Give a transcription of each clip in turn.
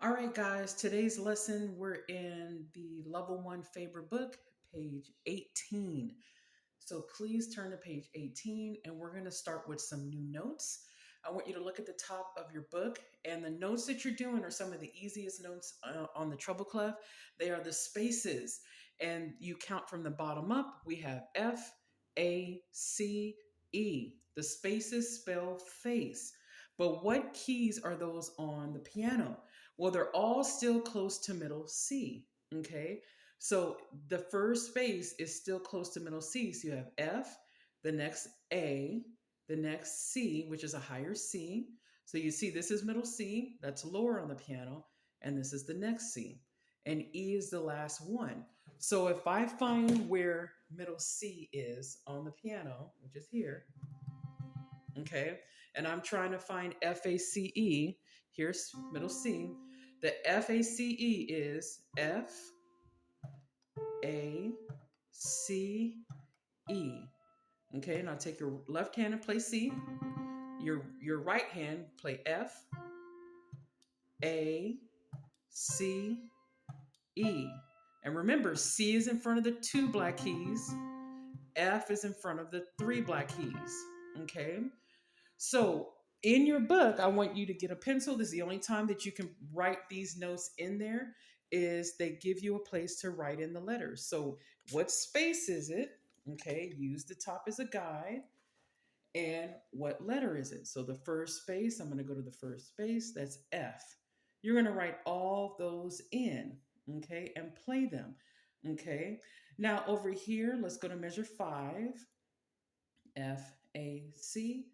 All right, guys, today's lesson, we're in the level one Faber book, page 18. So please turn to page 18, and we're going to start with some new notes. I want you to look at the top of your book, and the notes that you're doing are some of the easiest notes on the treble clef. They are the spaces, and you count from the bottom up. We have F, A, C, E. The spaces spell face. But what keys are those on the piano? Well, they're all still close to middle C. Okay. So the first space is still close to middle C. So you have F, the next A, the next C, which is a higher C. So you see this is middle C, that's lower on the piano, and this is the next C. And E is the last one. So if I find where middle C is on the piano, which is here, okay, and I'm trying to find FACE, here's middle C. The FACE is FACE. Okay, now take your left hand and play C. Your right hand play FACE. And remember, C is in front of the two black keys. F is in front of the three black keys. Okay. So in your book, I want you to get a pencil. This is the only time that you can write these notes in there is they give you a place to write in the letters. So what space is it? Okay, use the top as a guide. And what letter is it? So the first space, I'm going to go to the first space. That's F. You're going to write all those in, okay, and play them, okay? Now over here, let's go to measure 5. FAC,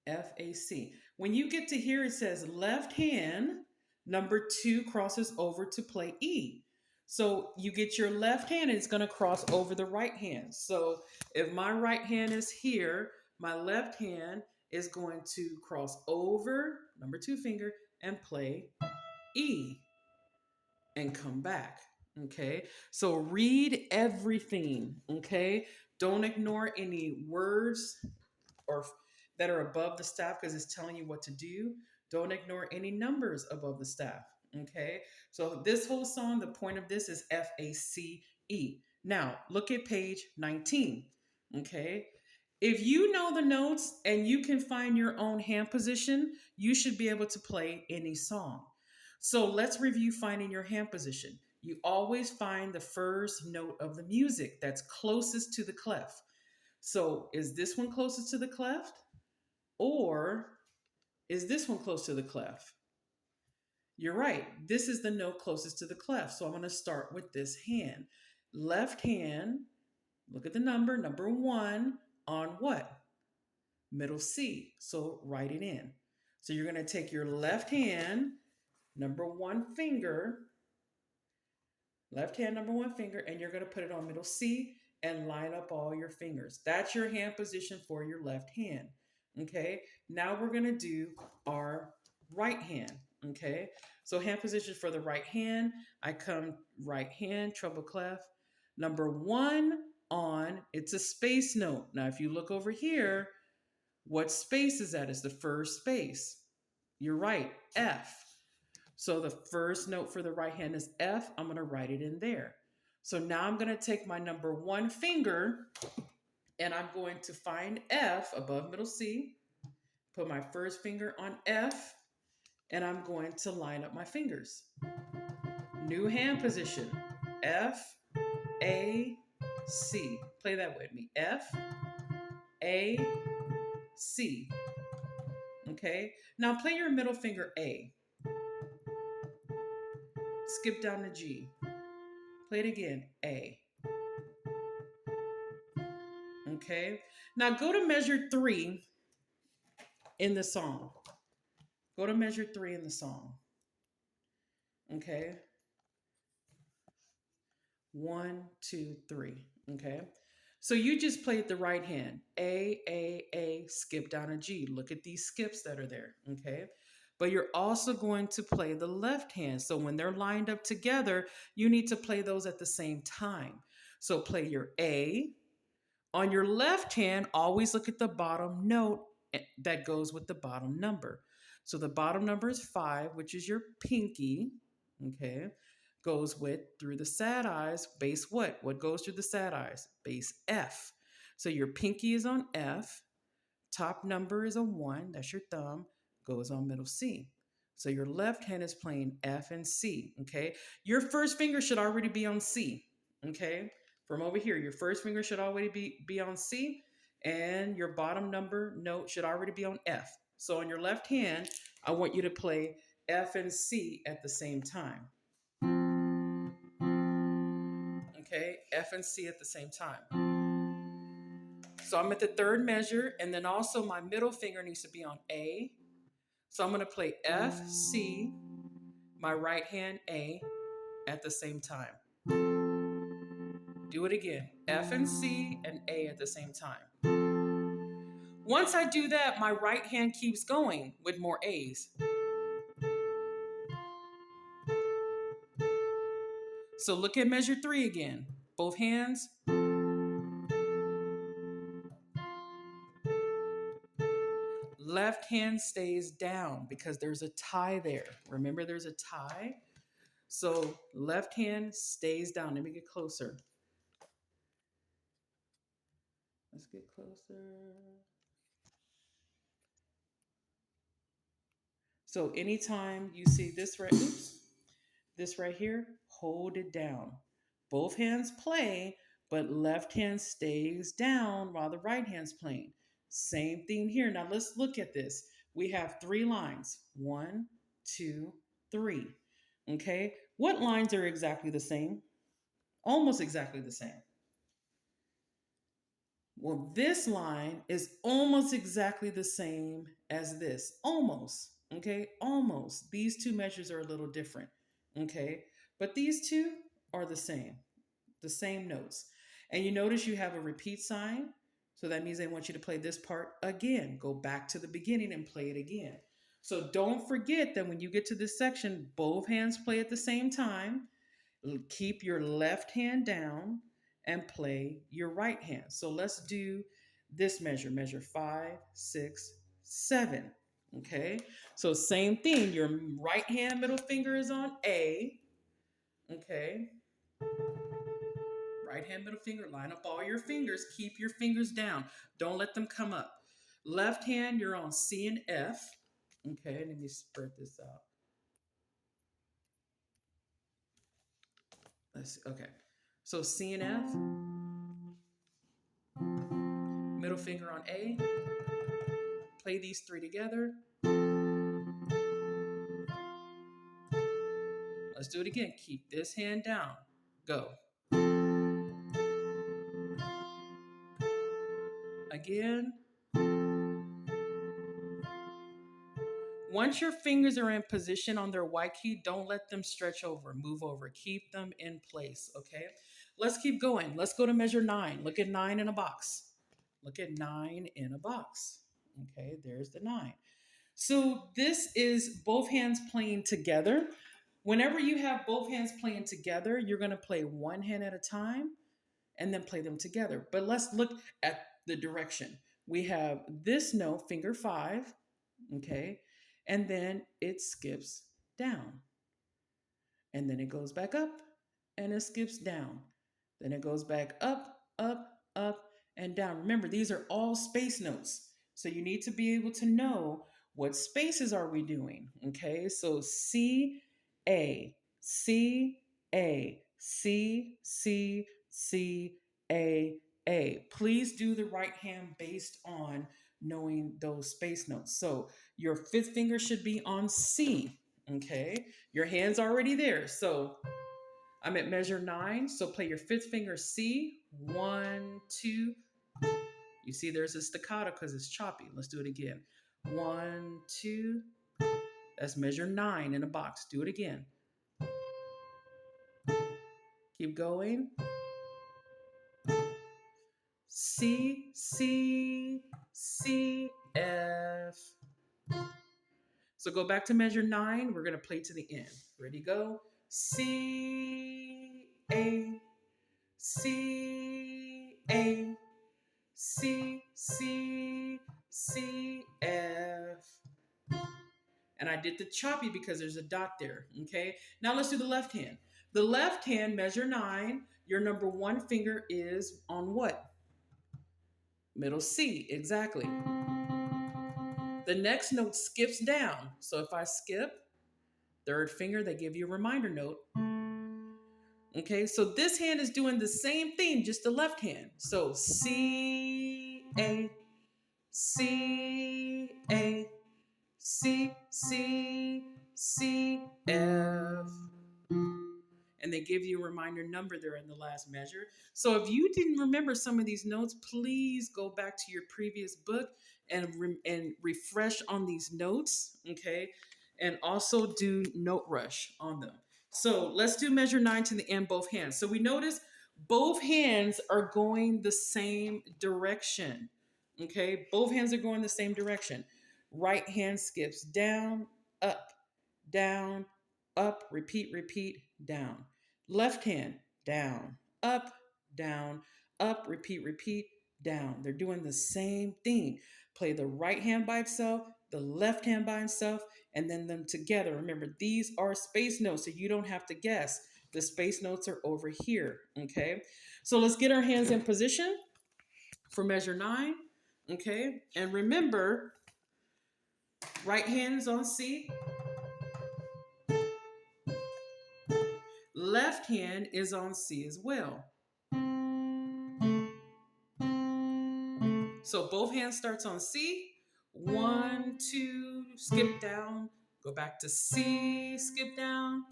FAC. When you get to here, it says left hand, number 2 crosses over to play E. So you get your left hand and it's going to cross over the right hand. So if my right hand is here, my left hand is going to cross over, number 2 finger, and play E and come back. Okay, so read everything. Okay, don't ignore any words or that are above the staff because it's telling you what to do. Don't ignore any numbers above the staff. Okay. So this whole song, the point of this is FACE. Now look at page 19. Okay. If you know the notes and you can find your own hand position, you should be able to play any song. So let's review finding your hand position. You always find the first note of the music that's closest to the clef. So is this one closest to the cleft? Or is this one close to the clef? You're right. This is the note closest to the clef. So I'm going to start with this hand. Left hand, look at the number 1 on what? Middle C. So write it in. So you're going to take your left hand, number 1 finger, left hand, number 1 finger, and you're going to put it on middle C and line up all your fingers. That's your hand position for your left hand. Okay, now we're going to do our right hand. Okay, so hand position for the right hand, I come right hand, treble clef, number 1 on, it's a space note. Now, if you look over here, what space is that? It's the first space. You're right, F. So the first note for the right hand is F. I'm going to write it in there. So now I'm going to take my number 1 finger and I'm going to find F above middle C, put my first finger on F, and I'm going to line up my fingers. New hand position, F, A, C. Play that with me. F, A, C. Okay, now play your middle finger A. Skip down to G. Play it again, A. Okay, now go to measure 3 in the song. Go to measure 3 in the song. Okay, 1, 2, 3. Okay, so you just played the right hand. A, skip down a G. Look at these skips that are there. Okay, but you're also going to play the left hand. So when they're lined up together, you need to play those at the same time. So play your A. On your left hand, always look at the bottom note that goes with the bottom number. So the bottom number is 5, which is your pinky. okay, goes with through the sad eyes, base what? What goes through the sad eyes? Base F. So your pinky is on F, top number is a 1, that's your thumb, goes on middle C. So your left hand is playing F and C, okay? Your first finger should already be on C, okay? From over here, your first finger should already be on C, and your bottom number note should already be on F. So on your left hand, I want you to play F and C at the same time. Okay, F and C at the same time. So I'm at the third measure, and then also my middle finger needs to be on A. So I'm going to play F, C, my right hand A at the same time. Do it again, F and C and A at the same time. Once I do that, my right hand keeps going with more A's. So look at measure 3 again. Both hands. Left hand stays down because there's a tie there. Remember, there's a tie? So left hand stays down. Let me get closer. Let's get closer. So anytime you see this this right here, hold it down. Both hands play, but left hand stays down while the right hand's playing. Same thing here. Now let's look at this. We have 3 lines. 1, 2, 3. Okay. What lines are exactly the same? Almost exactly the same. Well, this line is almost exactly the same as this. Almost. Okay. Almost. These two measures are a little different. Okay. But these two are the same notes. And you notice you have a repeat sign. So that means they want you to play this part again. Go back to the beginning and play it again. So don't forget that when you get to this section, both hands play at the same time. Keep your left hand down and play your right hand. So let's do this measure 5, 6, 7. Okay, so same thing. Your right hand middle finger is on A. Okay, right hand middle finger, line up all your fingers. Keep your fingers down. Don't let them come up. Left hand, you're on C and F. Okay, let me spread this out. Let's see. Okay, so C and F. Middle finger on A. Play these 3 together. Let's do it again. Keep this hand down. Go. Again. Once your fingers are in position on their white key, don't let them stretch over, move over. Keep them in place, okay? Let's keep going. Let's go to measure 9. Look at 9 in a box. Look at 9 in a box. Okay, there's the 9. So this is both hands playing together. Whenever you have both hands playing together, you're going to play one hand at a time and then play them together. But let's look at the direction. We have this note, finger 5, okay? And then it skips down. And then it goes back up and it skips down. Then it goes back up, up, up, and down. Remember, these are all space notes. So you need to be able to know what spaces are we doing, okay? So C, A, C, A, C, C, C, A. Please do the right hand based on knowing those space notes. So your 5th finger should be on C, okay? Your hand's already there. So I'm at measure 9. So play your 5th finger C. 1, 2. You see there's a staccato because it's choppy. Let's do it again. 1, 2. That's measure 9 in a box. Do it again. Keep going. C, C, C, F. So go back to measure 9. We're going to play to the end. Ready, go. C, A, C, A, C, C, C, F. And I did the choppy because there's a dot there. Okay. Now let's do the left hand. The left hand, measure 9. Your number 1 finger is on what? Middle C. Exactly. The next note skips down. So if I skip, third finger, they give you a reminder note. Okay, so this hand is doing the same thing, just the left hand. So C, A, C, A, C, C, C, F. And they give you a reminder number there in the last measure. So if you didn't remember some of these notes, please go back to your previous book and refresh on these notes, okay? And also do note rush on them. So let's do measure 9 to the end, both hands. So we notice both hands are going the same direction, okay? Both hands are going the same direction. Right hand skips down, up, down, up, repeat, repeat, down. Left hand, down, up, repeat, repeat, down. They're doing the same thing. Play the right hand by itself, the left hand by itself, and then them together. Remember, these are space notes, so you don't have to guess. The space notes are over here, okay? So let's get our hands in position for measure 9, okay? And remember, right hand is on C, left hand is on C as well. So both hands starts on C. 1, 2, skip down, go back to C, skip down,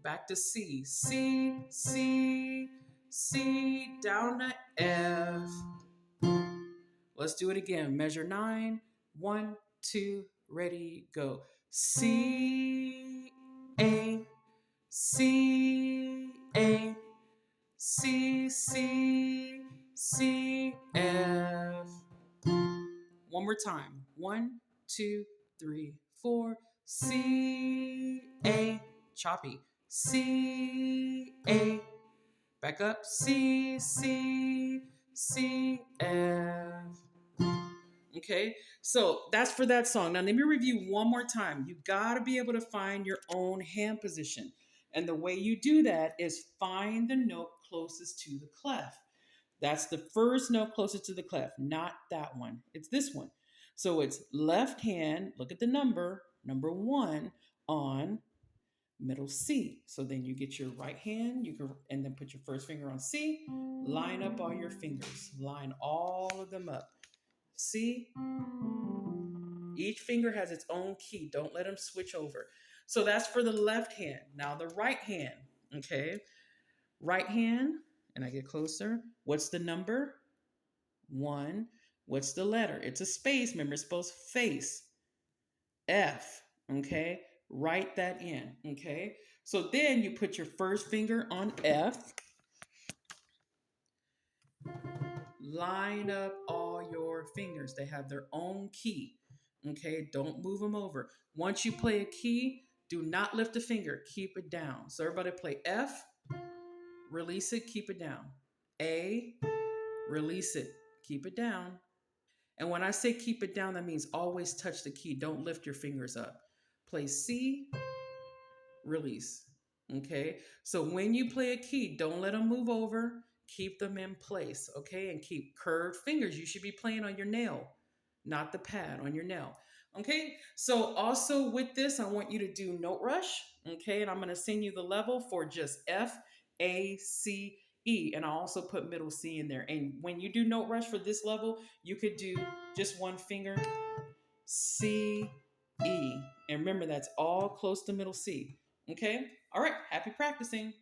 back to C, C, C, C, down to F. Let's do it again. Measure 9. 1, 2, ready, go. C, A, C, A, C, C, C, F. One more time. 1, 2, 3, 4. C, A, choppy. C, A, back up. C, C, C, F. Okay, so that's for that song. Now, let me review one more time. You got to be able to find your own hand position. And the way you do that is find the note closest to the clef. That's the first note closest to the clef, not that one. It's this one. So it's left hand, look at the number 1 on middle C. So then you get your right hand, and then put your first finger on C, line up all your fingers, line all of them up. See? Each finger has its own key. Don't let them switch over. So that's for the left hand. Now the right hand, okay? Right hand, and I get closer. What's the number? 1. What's the letter? It's a space. Remember, it's supposed face. F, okay? Write that in, okay? So then you put your first finger on F. Line up all your fingers. They have their own key. Okay, don't move them over. Once you play a key, do not lift a finger. Keep it down. So everybody play F, release it, keep it down. A, release it, keep it down. And when I say keep it down, that means always touch the key. Don't lift your fingers up. Play C, release. Okay, so when you play a key, don't let them move over. Keep them in place, okay? And keep curved fingers. You should be playing on your nail, not the pad, on your nail. Okay, so also with this, I want you to do note rush, okay? And I'm gonna send you the level for just F, A, C, E. And I also put middle C in there. And when you do note rush for this level, you could do just one finger, C, E. And remember, that's all close to middle C. Okay? All right, happy practicing.